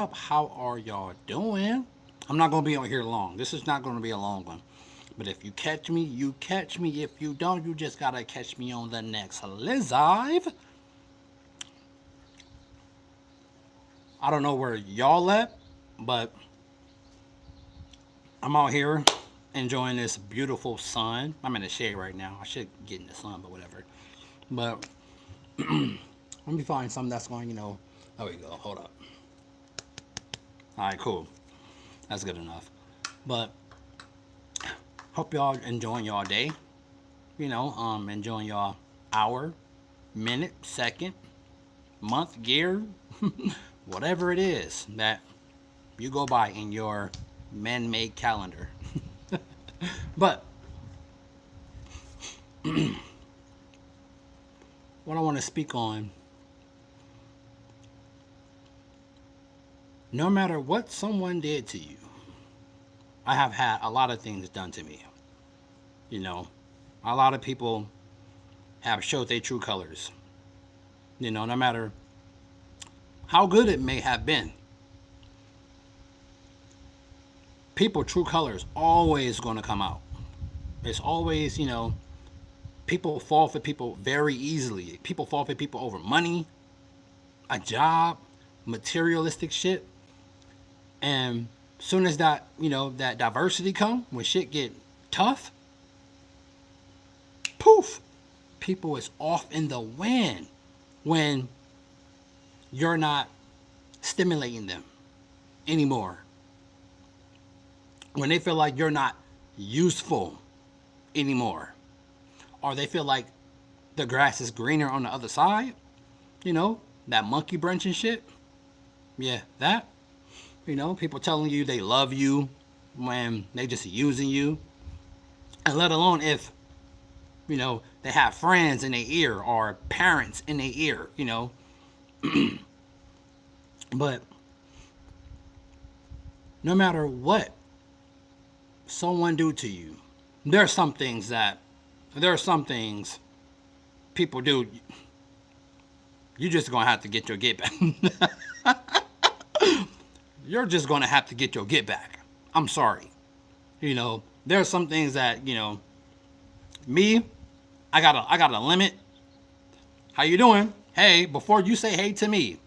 up? How are y'all doing? I'm not going to be on here long. This is not going to be a long one. But if you catch me, you catch me. If you don't, you just got to catch me on the next live. I don't know where y'all at, but I'm out here enjoying this beautiful sun. I'm in the shade right now. I should get in the sun, but whatever. But let me find something that's going, there we go. Hold up. All right, cool. That's good enough. But hope y'all enjoying y'all day. Enjoying y'all hour, minute, second, month, year, whatever it is that you go by in your man-made calendar. But what I want to speak on, no matter what someone did to you, I have had a lot of things done to me. You know, a lot of people have showed their true colors. No matter how good it may have been, people true colors always going to come out. It's always, people fall for people very easily. People fall for people over money, a job, materialistic shit. And soon as that diversity come, when shit get tough, poof, people is off in the wind when you're not stimulating them anymore. When they feel like you're not useful anymore. Or they feel like the grass is greener on the other side. That monkey branch and shit. Yeah, that. People telling you they love you when they just using you. And let alone if, they have friends in their ear or parents in their ear. But no matter what someone do to you, there are some things people do. You're just gonna have to get your get back. You're just gonna have to get your get back. I'm sorry. There are some things that me. I got a limit. How you doing? Hey, before you say hey to me,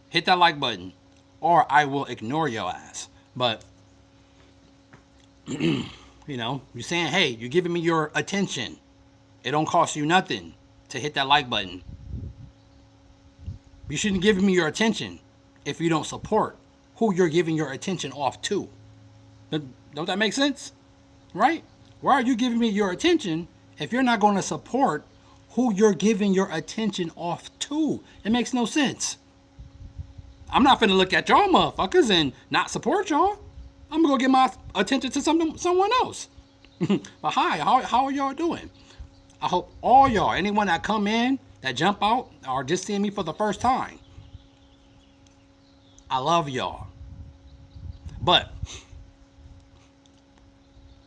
hit that like button, or I will ignore your ass. But you're saying hey, you're giving me your attention. It don't cost you nothing to hit that like button. You shouldn't give me your attention if you don't support who you're giving your attention off to. Don't that make sense? Right? Why are you giving me your attention if you're not going to support who you're giving your attention off to? It makes no sense. I'm not finna look at y'all motherfuckers and not support y'all. I'm gonna go give my attention to someone else. But hi, how are y'all doing? I hope all y'all, anyone that come in, that jump out, or just seeing me for the first time, I love y'all. But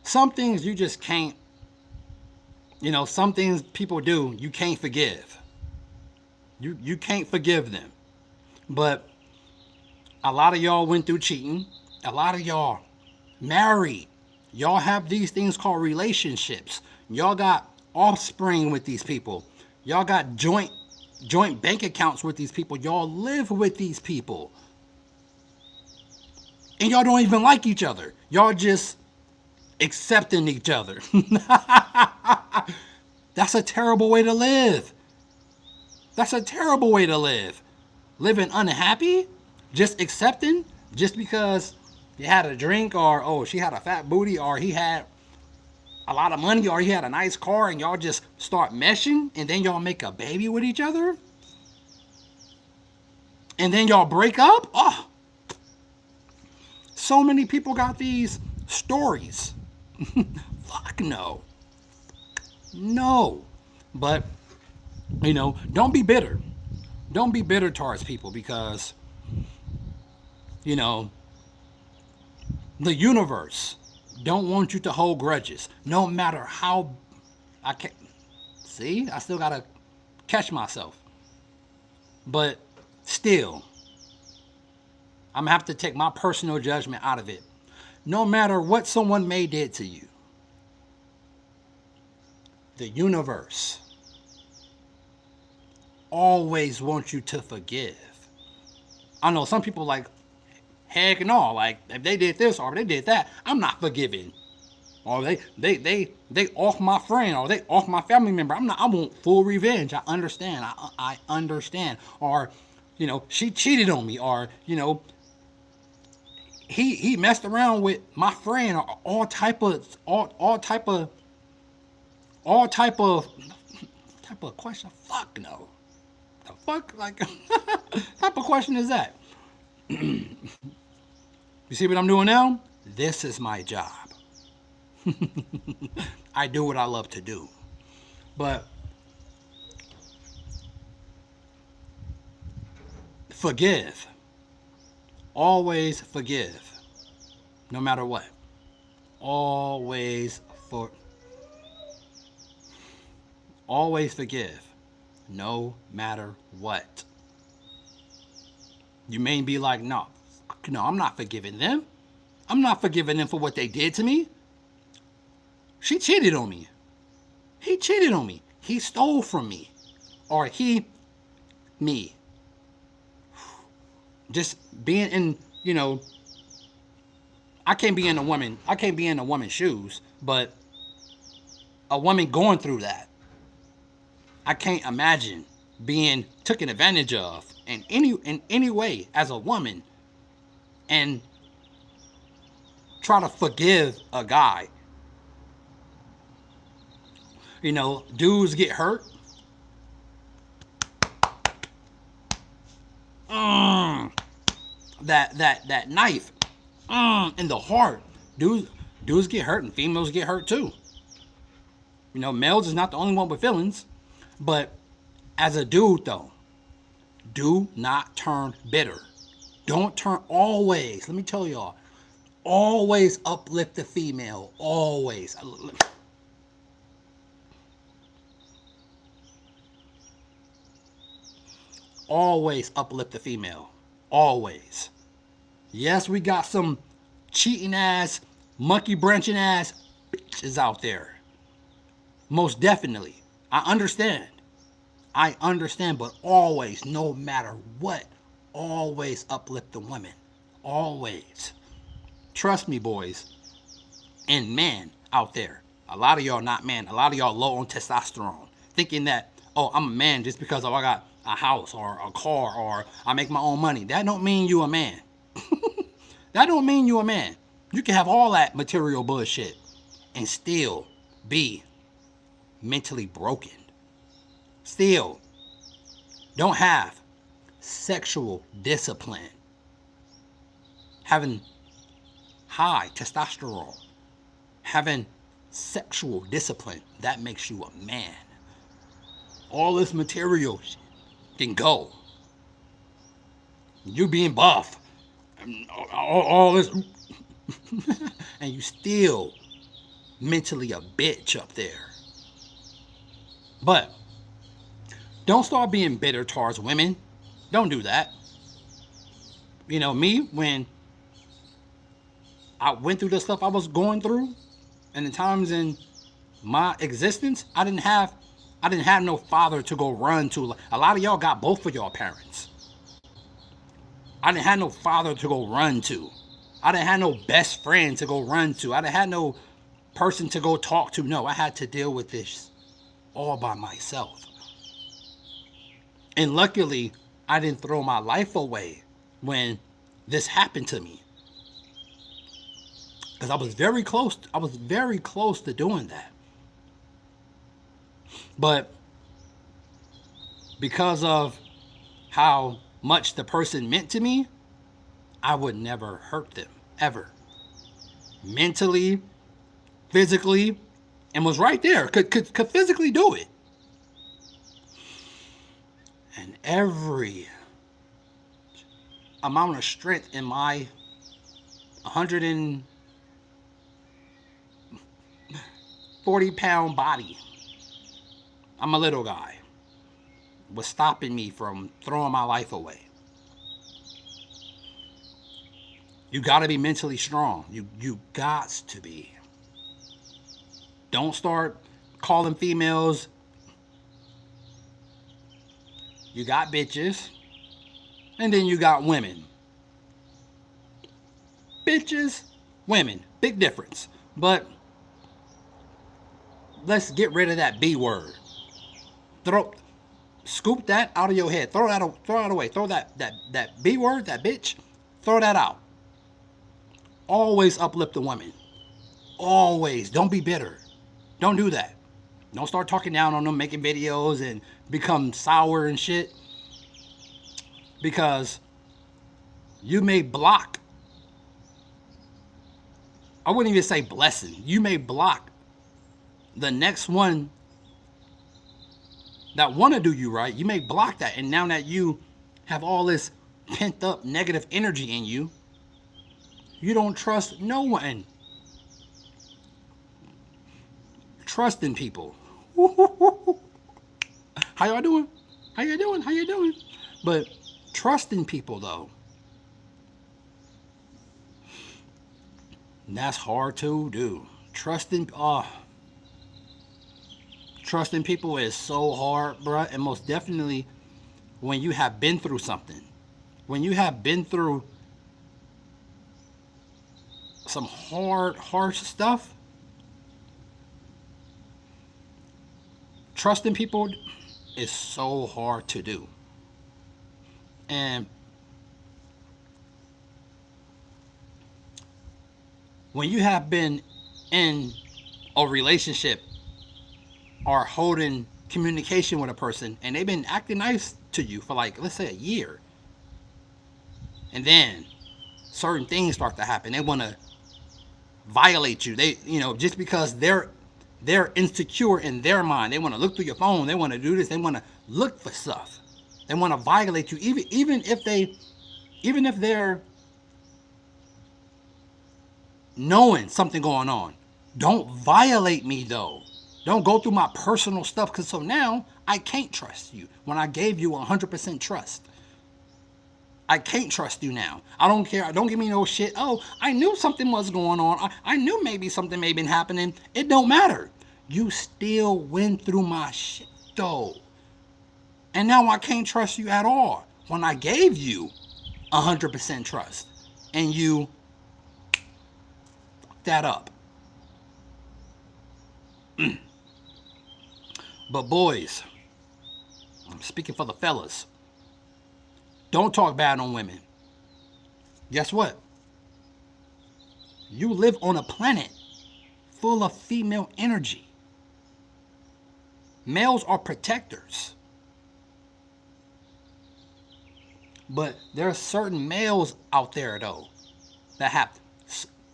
some things you just can't, some things people do, you can't forgive. You can't forgive them. But a lot of y'all went through cheating. A lot of y'all married. Y'all have these things called relationships. Y'all got offspring with these people. Y'all got joint bank accounts with these people. Y'all live with these people. And y'all don't even like each other. Y'all just accepting each other. That's a terrible way to live. That's a terrible way to live. Living unhappy, just accepting, just because you had a drink, or oh, she had a fat booty, or he had a lot of money, or he had a nice car, and y'all just start meshing, and then y'all make a baby with each other, and then y'all break up. Oh, so many people got these stories. Fuck no. No. But, don't be bitter. Don't be bitter towards people because, you know, the universe don't want you to hold grudges. No matter how I can see, I still gotta catch myself. But still, I'm gonna have to take my personal judgment out of it. No matter what someone may did to you, the universe always wants you to forgive. I know some people like, heck no, like if they did this or they did that, I'm not forgiving. Or they off my friend or they off my family member. I want full revenge. I understand. I understand. Or, she cheated on me, or, he messed around with my friend, or all type of question. Fuck no. The fuck, like type of question is that? You see what I'm doing now? This is my job. I do what I love to do. But forgive. Always forgive. No matter what. Always for always forgive. No matter what. You may be like, no, I'm not forgiving them. I'm not forgiving them for what they did to me. She cheated on me. He cheated on me. He stole from me. Or me. Just being in, I can't be in a woman's shoes, but a woman going through that, I can't imagine being taken advantage of in any way as a woman, and try to forgive a guy. Dudes get hurt. That knife in the heart. Dudes get hurt and females get hurt too. Males is not the only one with feelings, but as a dude though, do not turn bitter. Don't turn always. Let me tell y'all, always uplift the female. Always. Always uplift the female. Always. Yes, we got some cheating ass, monkey branching ass bitches out there. Most definitely. I understand. But always, no matter what, always uplift the women. Always. Trust me, boys. And men out there. A lot of y'all not men. A lot of y'all low on testosterone. Thinking that, oh, I'm a man just because I got a house or a car or I make my own money. That don't mean you a man. That don't mean you a man. You can have all that material bullshit and still be mentally broken. Still don't have sexual discipline. Having high testosterone, having sexual discipline, that makes you a man. All this material can go. You being buff, all this, and you still mentally a bitch up there. But don't start being bitter towards women. Don't do that. Me, when I went through the stuff I was going through, and the times in my existence, I didn't have no father to go run to. A lot of y'all got both of y'all parents. I didn't have no father to go run to. I didn't have no best friend to go run to. I didn't have no person to go talk to. No, I had to deal with this all by myself. And luckily, I didn't throw my life away when this happened to me. Because I was very close to doing that. But because of how much the person meant to me, I would never hurt them, ever. Mentally, physically, and was right there. Could physically do it. And every amount of strength in my 140-pound body, I'm a little guy, was stopping me from throwing my life away. You got to be mentally strong. You got to be. Don't start calling females. You got bitches, and then you got women. Bitches, women, big difference. But let's get rid of that B word. Throw, scoop that out of your head. Throw that away. Throw that B word, that bitch. Throw that out. Always uplift the women. Always. Don't be bitter. Don't do that. Don't start talking down on them, making videos and become sour and shit. Because you may block. I wouldn't even say blessing. You may block the next one that want to do you right. You may block that. And now that you have all this pent up negative energy in you, you don't trust no one. Trust in people. How y'all doing? How you doing? How you doing? But trust in people though. And that's hard to do. Trusting people is so hard, bruh. And most definitely when you have been through something. When you have been through some hard, harsh stuff, trusting people is so hard to do. And when you have been in a relationship or holding communication with a person and they've been acting nice to you for like, let's say a year, and then certain things start to happen, they want to violate you. They, just because they're insecure in their mind, they want to look through your phone, they want to do this, they want to look for stuff, they want to violate you, even if they're knowing something going on. Don't violate me though. Don't go through my personal stuff, because so now I can't trust you when I gave you 100% trust. I can't trust you now. I don't care. Don't give me no shit. Oh, I knew something was going on. I knew maybe something may have been happening. It don't matter. You still went through my shit though. And now I can't trust you at all when I gave you 100% trust and you fucked that up. But boys, I'm speaking for the fellas. Don't talk bad on women. Guess what? You live on a planet full of female energy. Males are protectors. But there are certain males out there, though, that have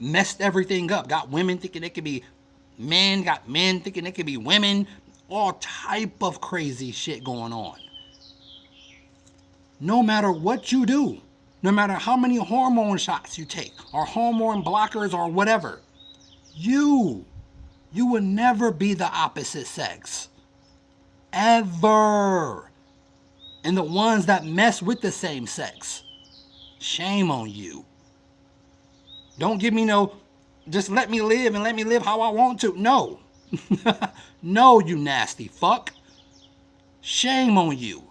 messed everything up. Got women thinking they could be men, got men thinking they could be women. All type of crazy shit going on. No matter what you do, no matter how many hormone shots you take, or hormone blockers, or whatever, you will never be the opposite sex. Ever. And the ones that mess with the same sex, shame on you. Don't give me no, just let me live and let me live how I want to. No. No, you nasty fuck. Shame on you.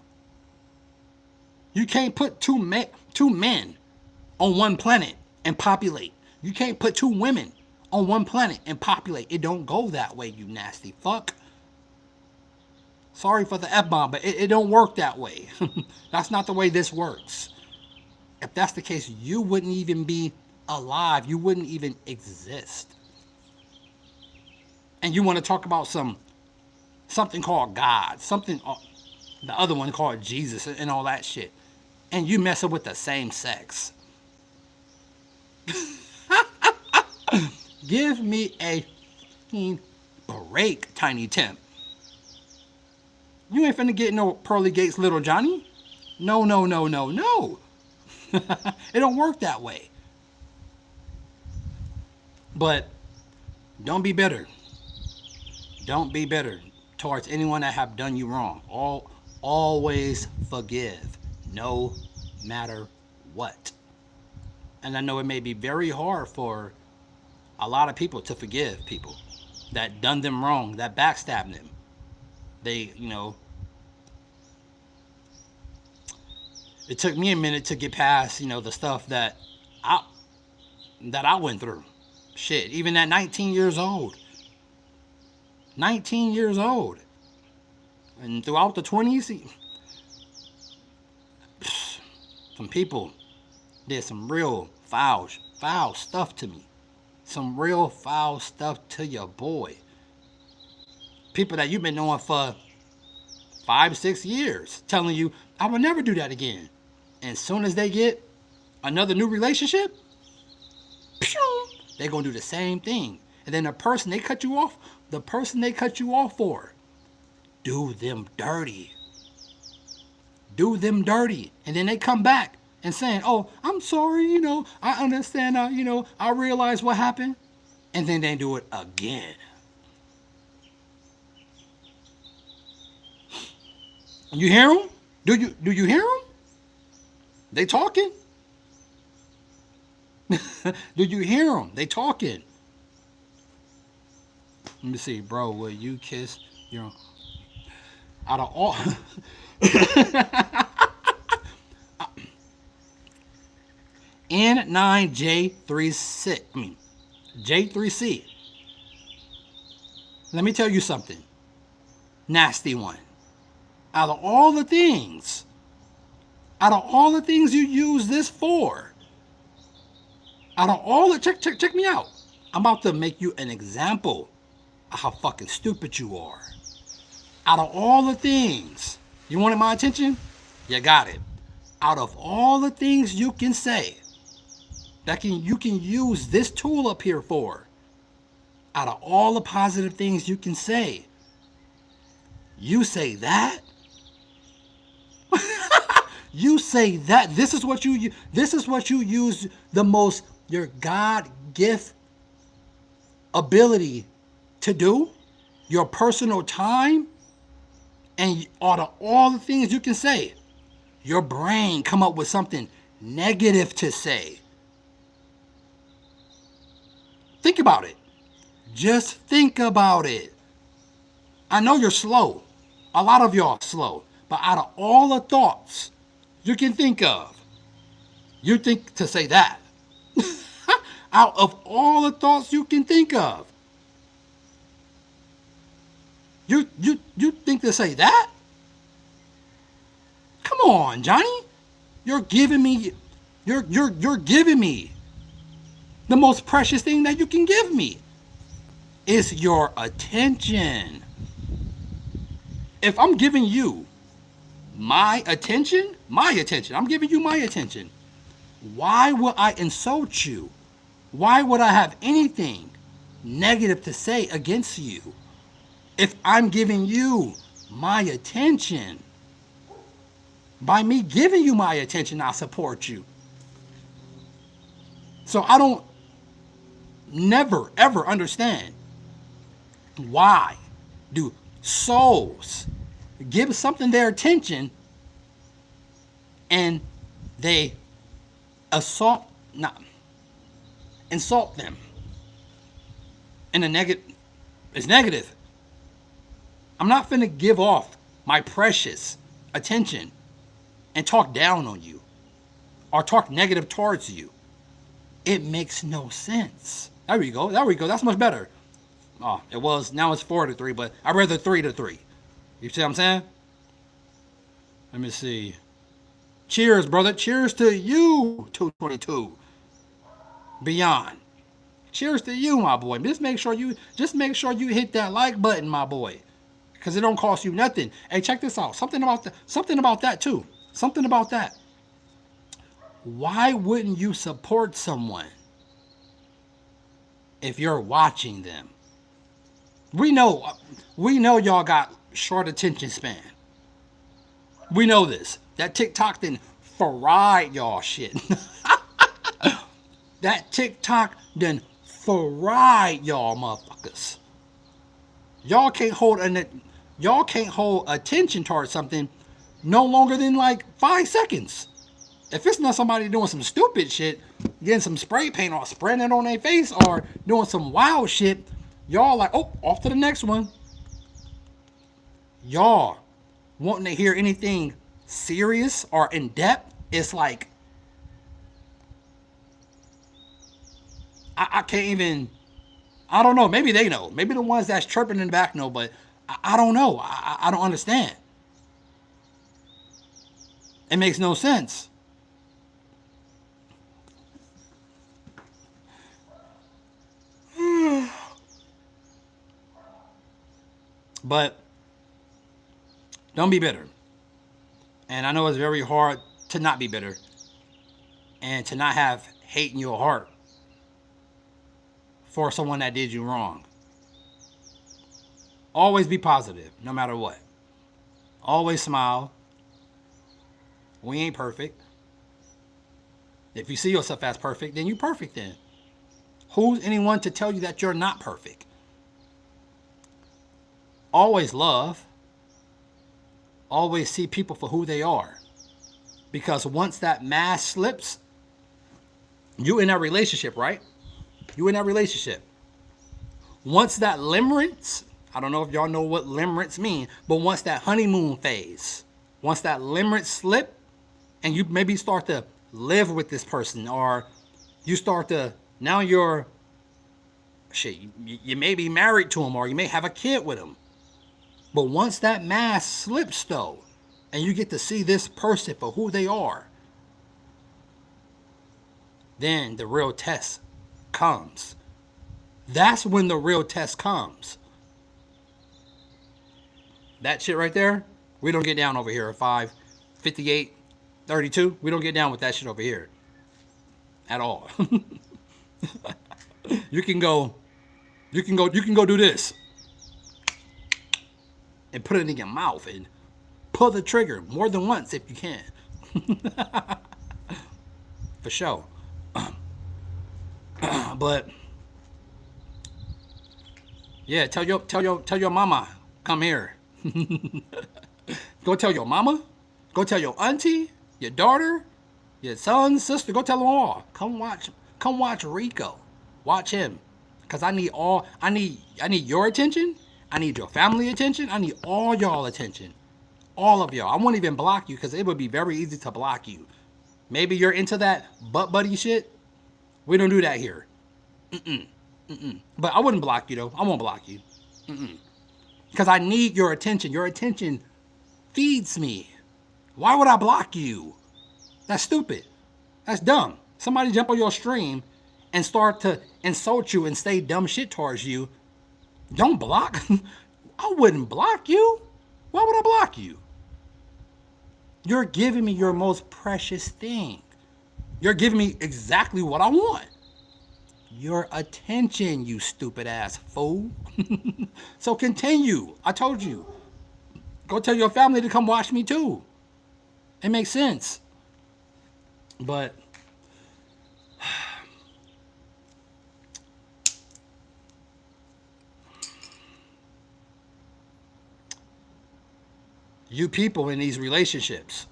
You can't put two men on one planet and populate. You can't put two women on one planet and populate. It don't go that way, you nasty fuck. Sorry for the F-bomb, but it don't work that way. That's not the way this works. If that's the case, you wouldn't even be alive. You wouldn't even exist. And you want to talk about something called God, something, the other one called Jesus and all that shit. And you messing with the same sex. Give me a break, Tiny Tim. You ain't finna get no pearly gates, little Johnny. No. It don't work that way. But don't be bitter. Don't be bitter towards anyone that have done you wrong. Always forgive, no matter what. And I know it may be very hard for a lot of people to forgive people that done them wrong, that backstabbed them. They, it took me a minute to get past, the stuff I that I went through. Shit, even at 19 years old. 19 years old. And throughout the 20s, some people did some real foul stuff to me. Some real foul stuff to your boy. People that you've been knowing for 5, 6 years telling you, I will never do that again. And as soon as they get another new relationship, they're going to do the same thing. And then the person they cut you off for, do them dirty. Do them dirty. And then they come back and saying, oh, I'm sorry, I understand, I realize what happened. And then they do it again. You hear them? Do you hear them? They talking? Do you hear them? They talking. Let me see, bro. Will you kiss your... Out of all... N9J36. J3C. Let me tell you something. Nasty one. Out of all the things you use this for, check me out. I'm about to make you an example of how fucking stupid you are. Out of all the things, you wanted my attention? You got it. Out of all the things you can say, you can use this tool up here for, out of all the positive things you can say, you say that? You say that? This is what you use the most, your God gift ability to do, your personal time, and out of all the things you can say, your brain come up with something negative to say. Think about it. Just think about it. I know you're slow. A lot of y'all are slow. But out of all the thoughts you can think of, you think to say that. Out of all the thoughts you can think of, you think to say that? Come on, Johnny. You're giving me the most precious thing that you can give me. It's your attention. If I'm giving you my attention, I'm giving you my attention. Why would I insult you? Why would I have anything negative to say against you if I'm giving you my attention? By me giving you my attention, I support you. So I don't never ever understand why do souls give something their attention and they insult them in a negative. It's negative. I'm not finna give off my precious attention and talk down on you or talk negative towards you. It makes no sense. There we go. That's much better. Oh, it was. Now it's 4-3, but I'd rather 3-3. You see what I'm saying? Let me see. Cheers, brother. Cheers to you, 222. Beyond. Cheers to you, my boy. Just make sure you hit that like button, my boy. Because it don't cost you nothing. Hey, check this out. Something about that too. Something about that. Why wouldn't you support someone if you're watching them? We know y'all got short attention span. We know this. That TikTok then fried y'all shit. That TikTok then fried y'all motherfuckers. Y'all can't hold attention towards something no longer than like 5 seconds. If it's not somebody doing some stupid shit, getting some spray paint or spraying it on their face or doing some wild shit, y'all like, oh, off to the next one. Y'all wanting to hear anything serious or in depth, it's like, I can't even, I don't know. Maybe they know. Maybe the ones that's chirping in the back know, but I don't know. I don't understand. It makes no sense. But don't be bitter. And I know it's very hard to not be bitter and to not have hate in your heart for someone that did you wrong. Always be positive, no matter what. Always smile. We ain't perfect. If you see yourself as perfect, then you're perfect then. Who's anyone to tell you that you're not perfect? Always love. Always see people for who they are. Because once that mask slips, you in that relationship, right? You in that relationship. Once that limerence, I don't know if y'all know what limerence mean, but once that honeymoon phase, once that limerence slip, and you maybe start to live with this person, or you start to, now you're, shit, you may be married to him, or you may have a kid with him. But once that mask slips though, and you get to see this person for who they are, then the real test comes. That's when the real test comes. That shit right there, we don't get down over here at 5:58:32. We don't get down with that shit over here at all. You can go do this and put it in your mouth and pull the trigger more than once if you can. For sure. But yeah, tell your mama, come here. Go tell your mama, go tell your auntie, your daughter, your son, sister, go tell them all. Come watch Rico. Watch him. Cause I need your attention. I need your family attention. I need all y'all attention. All of y'all. I won't even block you because it would be very easy to block you. Maybe you're into that butt buddy shit. We don't do that here. But I wouldn't block you though. I won't block you. Because I need your attention. Your attention feeds me. Why would I block you? That's stupid. That's dumb. Somebody jump on your stream and start to insult you and say dumb shit towards you. Don't block. I wouldn't block you. Why would I block you? You're giving me your most precious thing. You're giving me exactly what I want. Your attention, you stupid ass fool. So continue. I told you. Go tell your family to come watch me too. It makes sense. But you people in these relationships,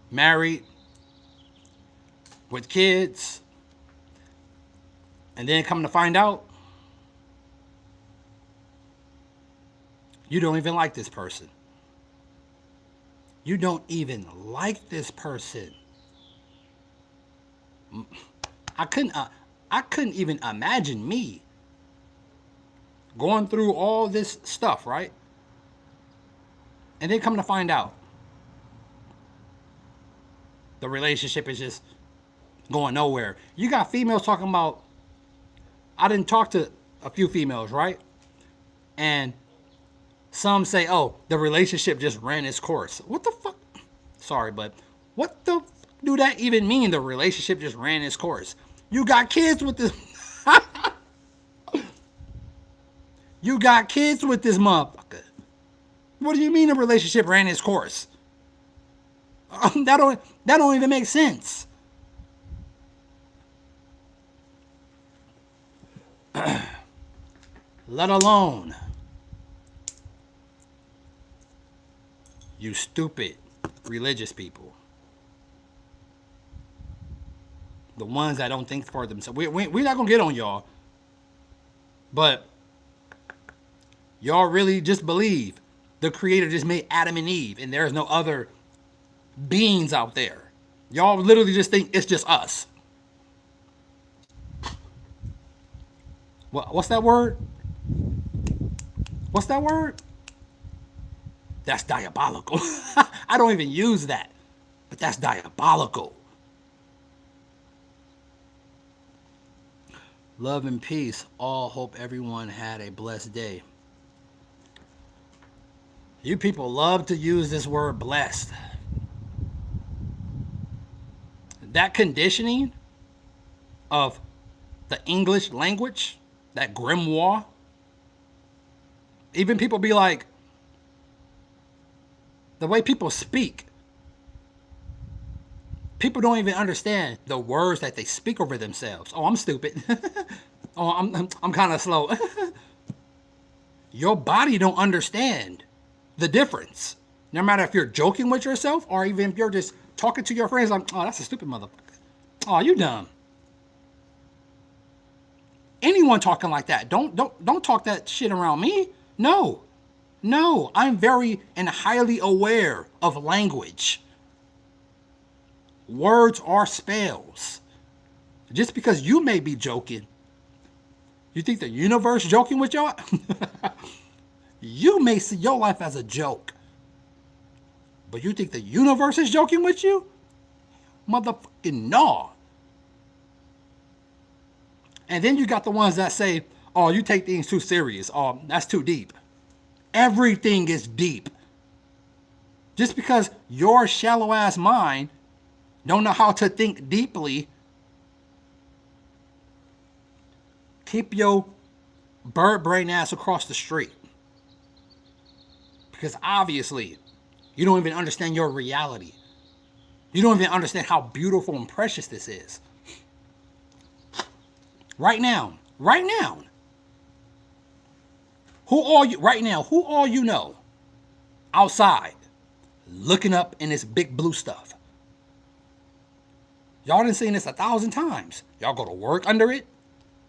married, with kids, and then come to find out, you don't even like this person. You don't even like this person. I couldn't even imagine me going through all this stuff, right? And then come to find out, the relationship is just going nowhere. You got females talking about, I didn't talk to a few females, right? And some say, oh, the relationship just ran its course. What the fuck? Sorry, but what the do that even mean? The relationship just ran its course. You got kids with this. You got kids with this motherfucker. What do you mean the relationship ran its course? That don't even make sense. Let alone you stupid religious people. The ones that don't think for themselves. We're not going to get on y'all. But y'all really just believe the Creator just made Adam and Eve and there's no other beings out there. Y'all literally just think it's just us. What's that word? What's that word? That's diabolical. I don't even use that, but that's diabolical. Love and peace. All hope everyone had a blessed day. You people love to use this word blessed. That conditioning of the English language, that grimoire, even people be like, the way people speak, people don't even understand the words that they speak over themselves. Oh, I'm stupid. Oh, I'm kind of slow. Your body don't understand the difference. No matter if you're joking with yourself or even if you're just talking to your friends like, oh, that's a stupid motherfucker. Oh, you dumb. Anyone talking like that, don't talk that shit around me. No. No, I'm very and highly aware of language. Words are spells. Just because you may be joking, you think the universe joking with y'all? You may see your life as a joke. But you think the universe is joking with you? Motherfucking no. And then you got the ones that say, oh, you take things too serious. Oh, that's too deep. Everything is deep. Just because your shallow ass mind don't know how to think deeply, keep your bird brain ass across the street. Because obviously, you don't even understand your reality. You don't even understand how beautiful and precious this is. Right now. Who all you know outside looking up in this big blue stuff? Y'all done seen this 1,000 times. Y'all go to work under it.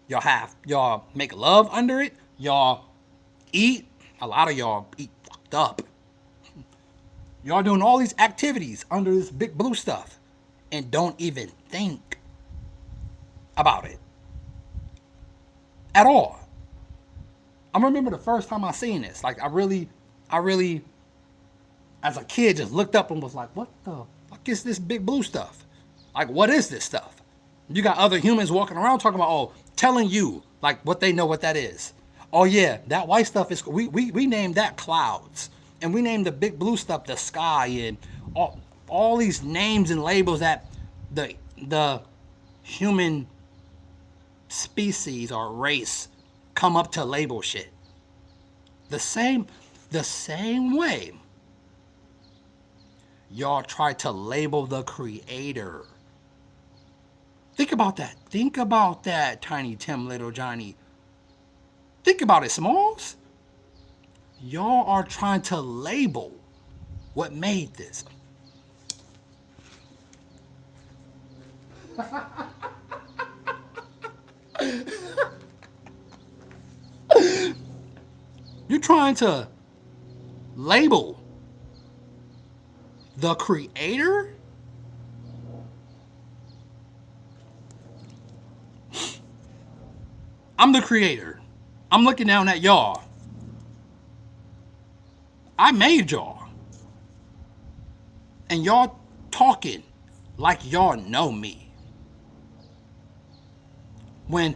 Y'all make love under it. Y'all eat. A lot of y'all eat fucked up. Y'all doing all these activities under this big blue stuff and don't even think about it at all. I remember the first time I seen this. Like I really, as a kid, just looked up and was like, what the fuck is this big blue stuff? Like, what is this stuff? You got other humans walking around talking about, oh, telling you like what they know what that is. Oh yeah, that white stuff is, we named that clouds. And we named the big blue stuff the sky, and all these names and labels that the human species or race come up to label shit. The same way y'all try to label the Creator. Think about that, Tiny Tim, Little Johnny. Think about it, Smalls. Y'all are trying to label what made this. You're trying to label the Creator? I'm the Creator. I'm looking down at y'all. I made y'all. And y'all talking like y'all know me. When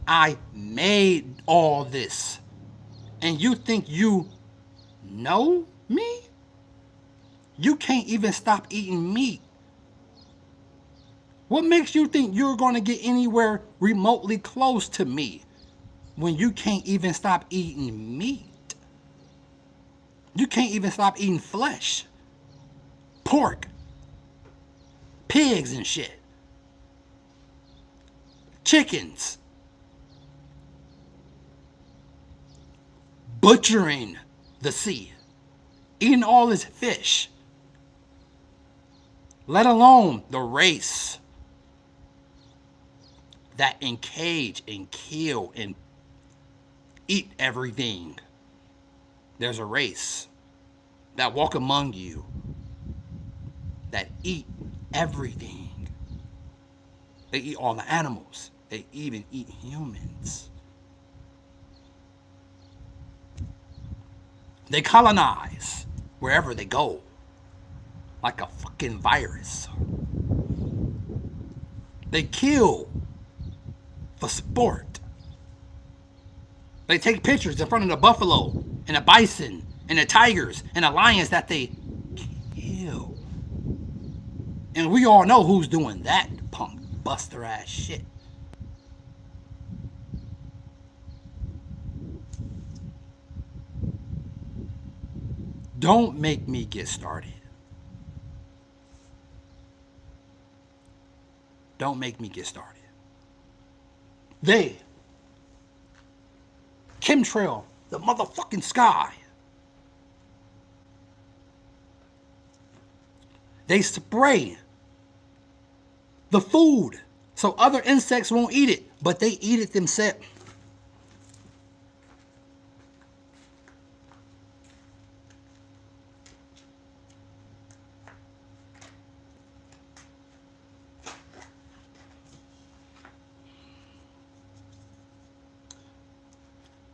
I made all this and you think you know me? You can't even stop eating meat. What makes you think you're going to get anywhere remotely close to me when you can't even stop eating meat? You can't even stop eating flesh, pork, pigs and shit, chickens, butchering the sea, eating all this fish, let alone the race that encage and kill and eat everything. There's a race that walk among you that eat everything. They eat all the animals. They even eat humans. They colonize wherever they go like a fucking virus. They kill for sport. They take pictures in front of the buffalo and the bison and the tigers and the lions that they kill. And we all know who's doing that punk buster ass shit. Don't make me get started. Don't make me get started. They chemtrail the motherfucking sky. They spray the food so other insects won't eat it, but they eat it themselves.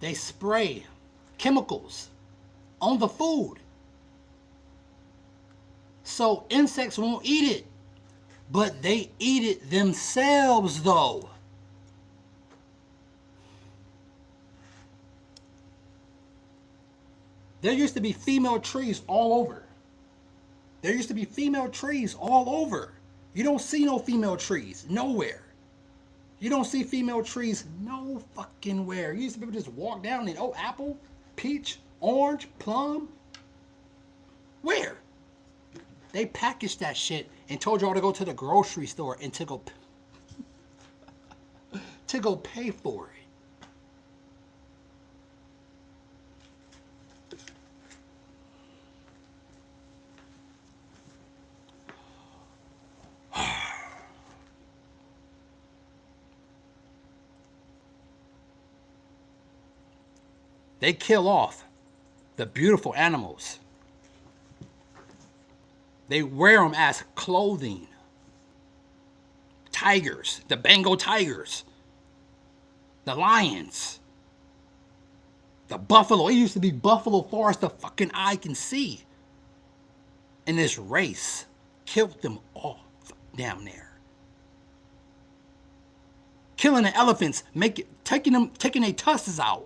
They spray chemicals on the food so insects won't eat it, but they eat it themselves though. There used to be female trees all over. There used to be female trees all over. You don't see no female trees nowhere. You don't see female trees no fucking where. You used to be able to just walk down and, oh, apple, peach, orange, plum. Where? They packaged that shit and told y'all to go to the grocery store and to go pay for it. They kill off the beautiful animals. They wear them as clothing. Tigers, the Bengal tigers, the lions, the buffalo. It used to be buffalo far as the fucking eye can see. And this race killed them off down there. Killing the elephants, taking their tusks out.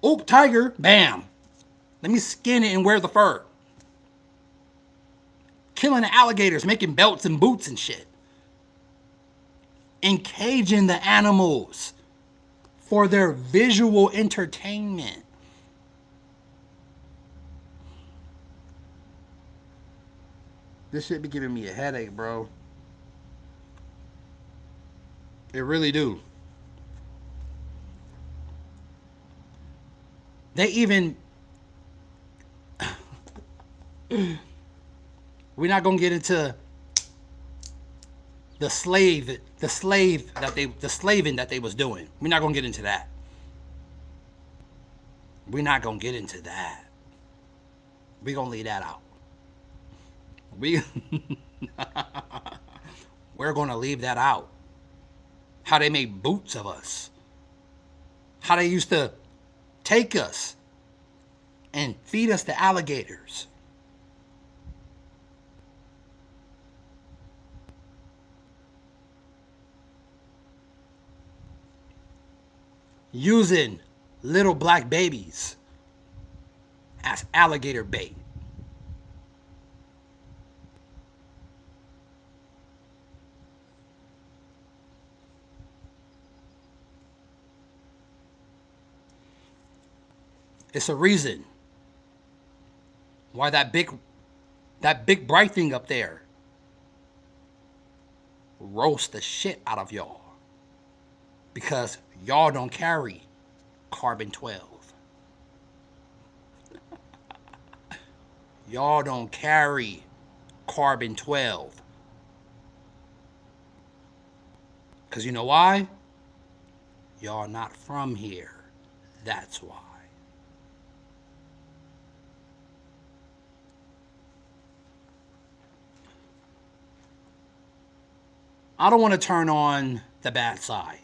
Oh, tiger, bam. Let me skin it and wear the fur. Killing the alligators, making belts and boots and shit. Encaging the animals for their visual entertainment. This shit be giving me a headache, bro. It really do. They even... We're not gonna get into the slaving that they was doing. We're not gonna get into that. We're not gonna get into that. We're gonna leave that out. We're gonna leave that out. How they made boots of us. How they used to take us and feed us to alligators. Using little black babies as alligator bait. It's a reason why that big bright thing up there roast the shit out of y'all. Because y'all don't carry carbon-12. Y'all don't carry carbon 12. Because you know why? Y'all not from here. That's why. I don't want to turn on the bad side.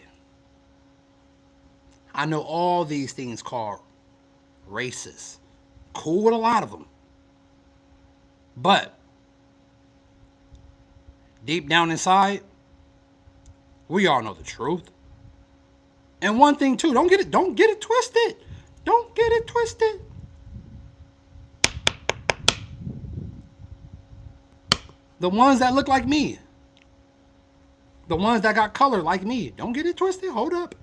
I know all these things called racist. Cool with a lot of them. But deep down inside, we all know the truth. And one thing too, don't get it twisted. Don't get it twisted. The ones that look like me. The ones that got color like me. Don't get it twisted. Hold up.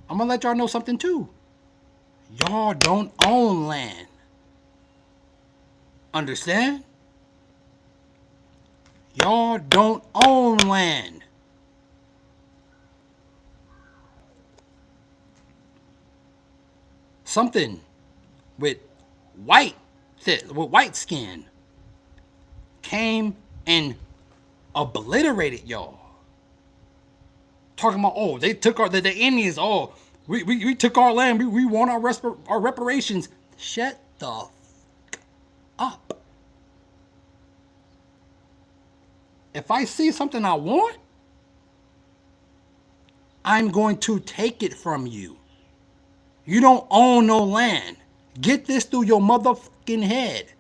I'm gonna let y'all know something too. Y'all don't own land. Understand? Y'all don't own land. Something with white skin came and obliterated y'all. Talking about, oh, they took the Indians, oh, we took our land, we want our reparations. Shut the fuck up. If I see something I want, I'm going to take it from you. You don't own no land. Get this through your motherfucking head.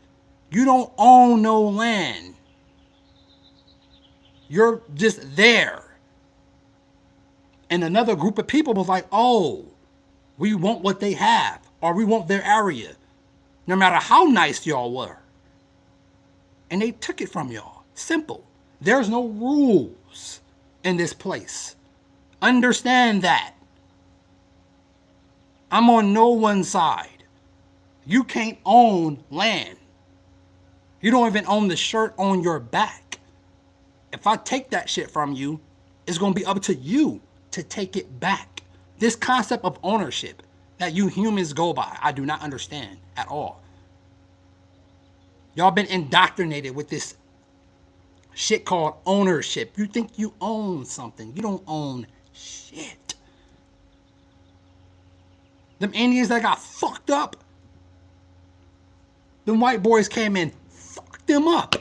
You don't own no land. You're just there. And another group of people was like, oh, we want what they have, or we want their area, no matter how nice y'all were. And they took it from y'all. Simple. There's no rules in this place. Understand that. I'm on no one's side. You can't own land. You don't even own the shirt on your back. If I take that shit from you, it's going to be up to you to take it back. This concept of ownership that you humans go by, I do not understand at all. Y'all been indoctrinated with this shit called ownership. You think you own something. You don't own shit. Them Indians that got fucked up, them white boys came in, fucked them up.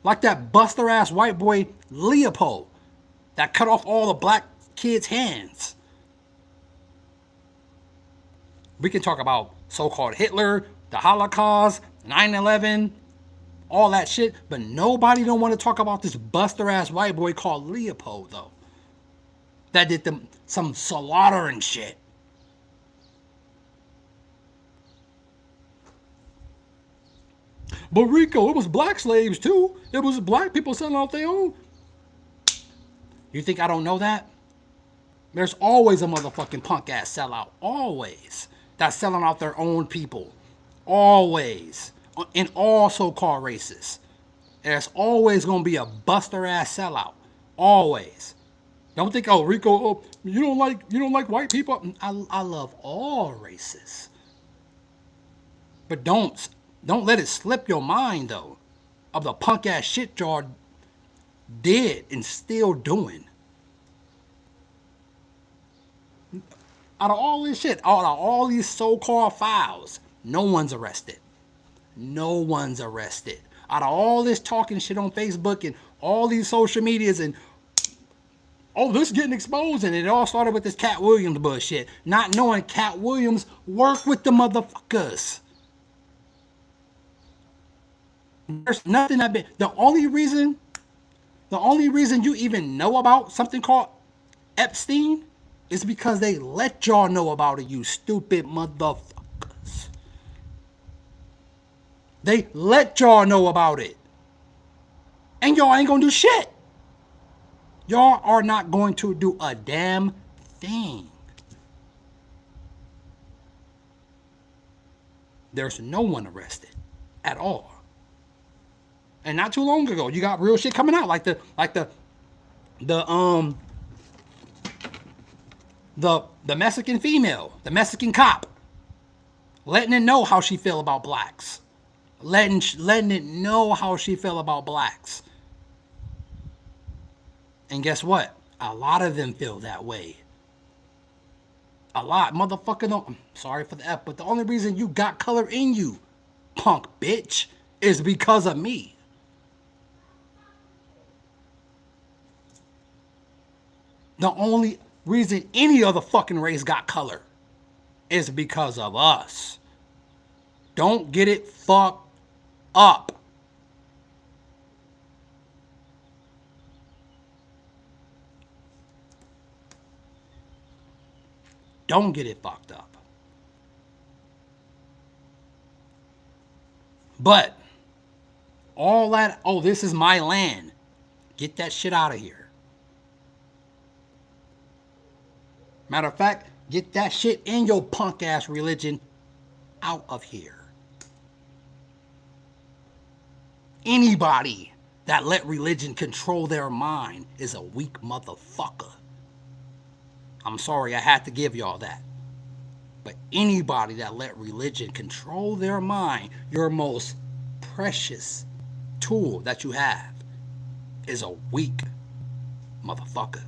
Like that buster ass white boy Leopold that cut off all the black kids' hands. We can talk about so-called Hitler, the Holocaust, 9/11, all that shit, but nobody don't want to talk about this buster ass white boy called Leopold though. That did them some slaughter and shit. But Rico, it was black slaves too. It was black people selling out their own. You think I don't know that? There's always a motherfucking punk ass sellout. Always. That's selling out their own people. Always. In all so-called races. There's always going to be a buster ass sellout. Always. Don't think, oh, Rico, oh, you don't like white people. I love all races. But don't let it slip your mind though of the punk ass shit y'all did and still doing. Out of all this shit, out of all these so-called files, no one's arrested. No one's arrested. Out of all this talking shit on Facebook and all these social medias and oh, this is getting exposed, and it all started with this Cat Williams bullshit. Not knowing Cat Williams worked with the motherfuckers. There's nothing I've been. The only reason you even know about something called Epstein is because they let y'all know about it, you stupid motherfuckers. They let y'all know about it. And y'all ain't gonna do shit. Y'all are not going to do a damn thing. There's no one arrested at all. And not too long ago, you got real shit coming out, like the Mexican female, the Mexican cop, letting it know how she feel about blacks. letting it know how she felt about blacks. And guess what? A lot of them feel that way. A lot. Motherfucker, don't. I'm sorry for the F, but the only reason you got color in you, punk bitch, is because of me. The only reason any other fucking race got color is because of us. Don't get it fucked up. Don't get it fucked up. But all that, oh, this is my land. Get that shit out of here. Matter of fact, get that shit in your punk ass religion out of here. Anybody that let religion control their mind is a weak motherfucker. I'm sorry I had to give y'all that. But anybody that let religion control their mind, your most precious tool that you have, is a weak motherfucker.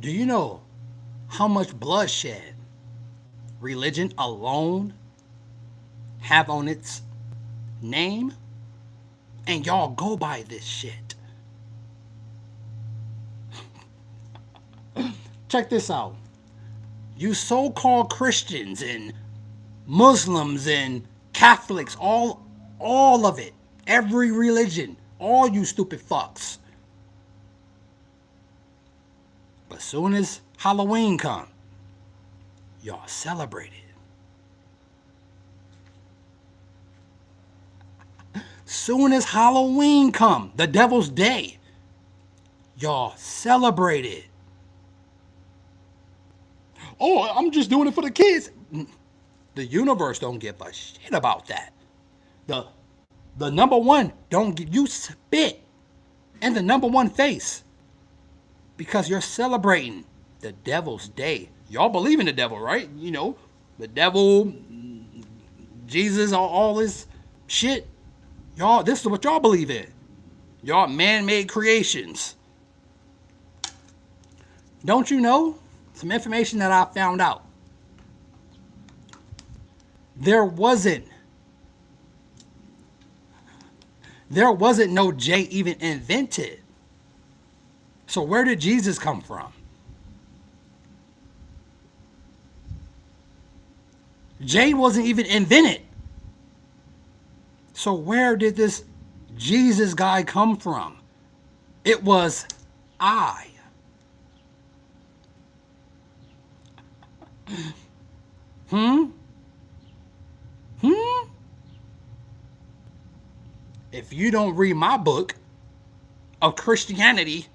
Do you know how much bloodshed religion alone have on its name? And y'all go by this shit. Check this out. You so-called Christians and Muslims and Catholics, all of it, every religion, all you stupid fucks. But soon as Halloween come, y'all celebrate it. Soon as Halloween come, the devil's day, y'all celebrate it. Oh, I'm just doing it for the kids. The universe don't give a shit about that. The the number one don't give you spit in the number one face because you're celebrating the devil's day. Y'all believe in the devil, right? You know, the devil, Jesus, all this shit. Y'all, this is what y'all believe in. Y'all man-made creations. Don't you know some information that I found out? There wasn't no J even invented. So where did Jesus come from? J wasn't even invented. So where did this Jesus guy come from? It was I. Hmm? Hmm? If you don't read my book of Christianity,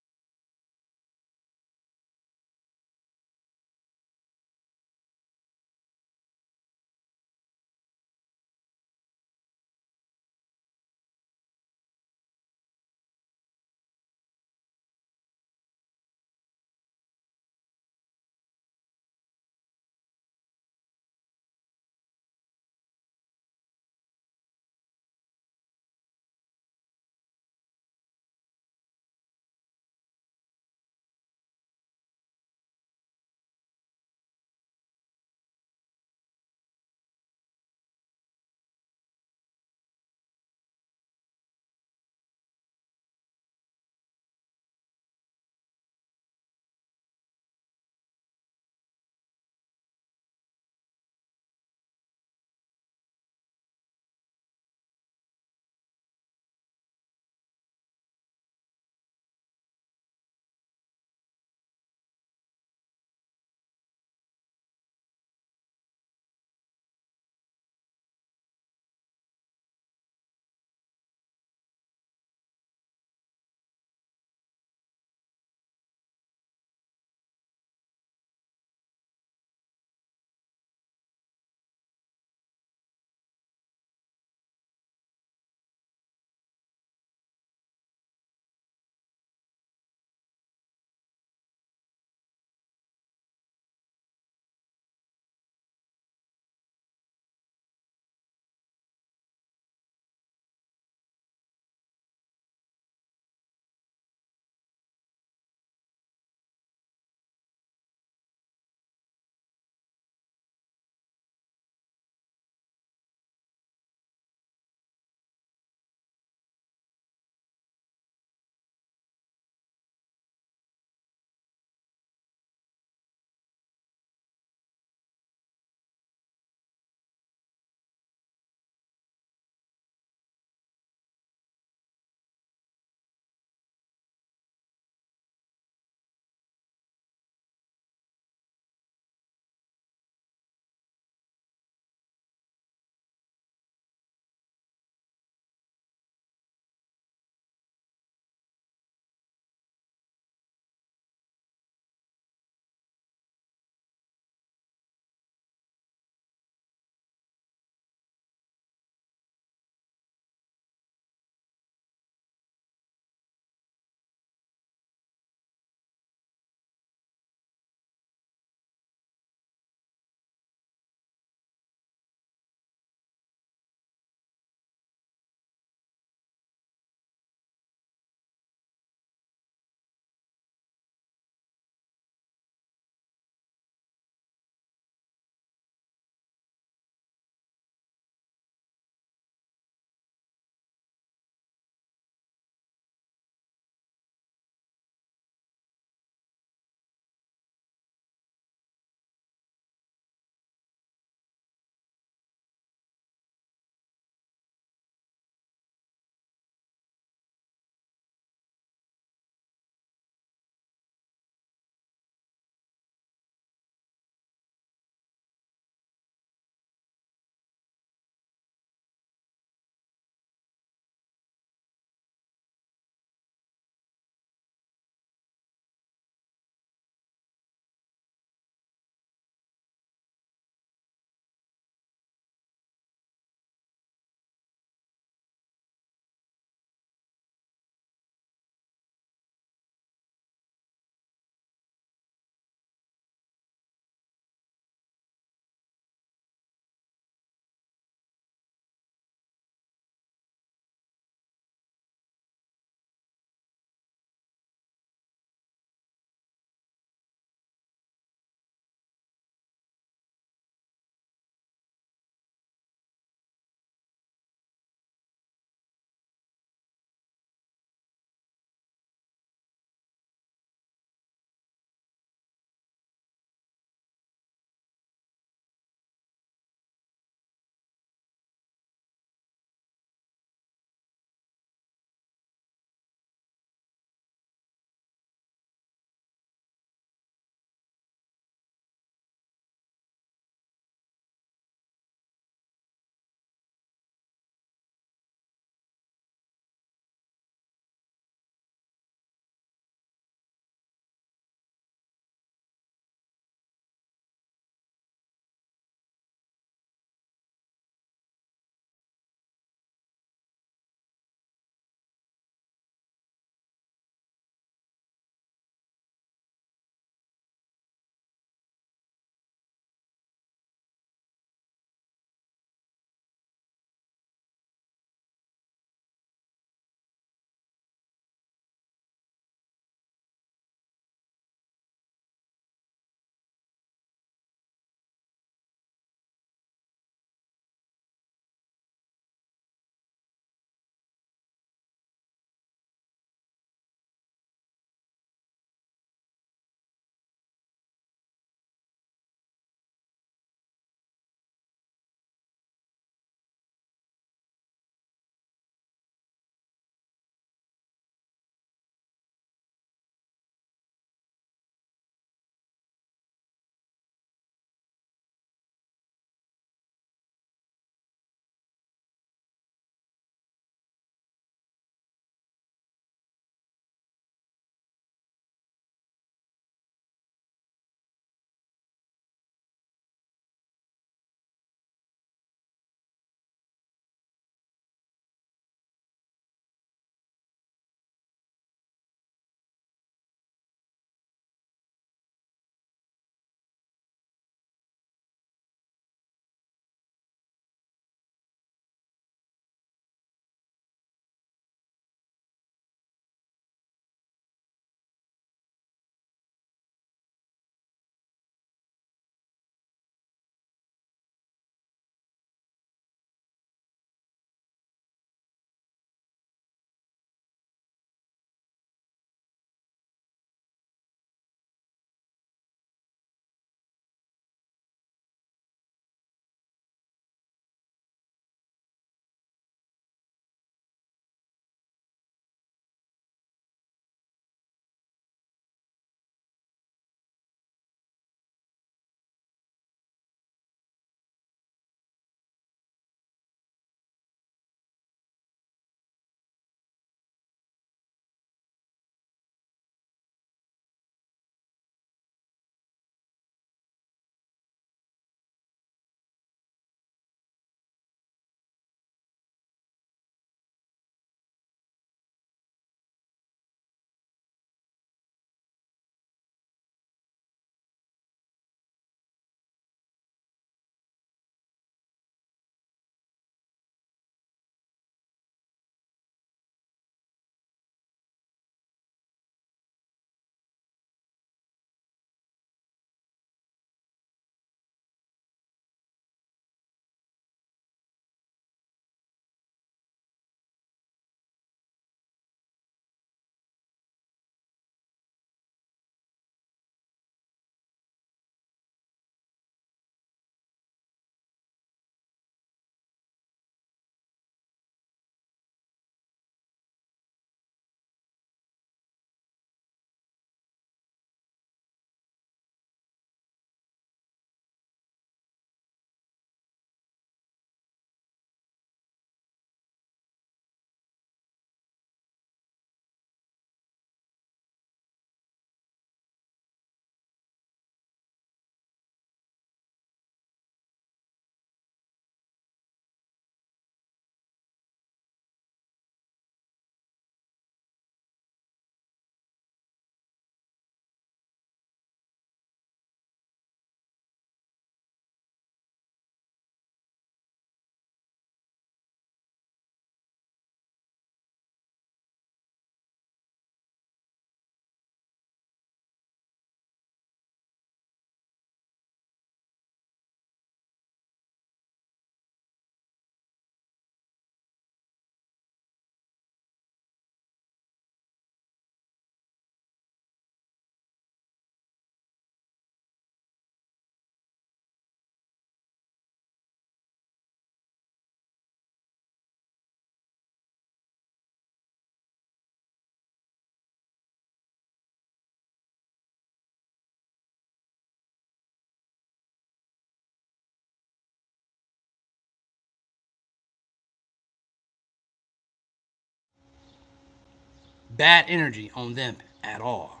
bad energy on them at all.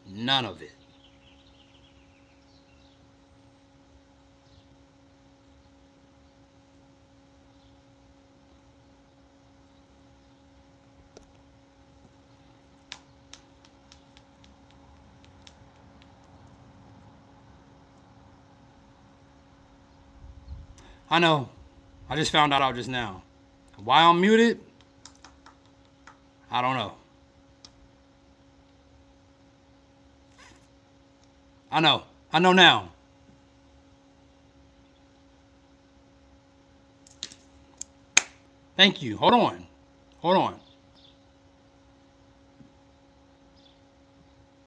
None of it. I know. I just found out just now. Why I'm muted? I don't know. I know. I know now. Thank you. Hold on. Hold on.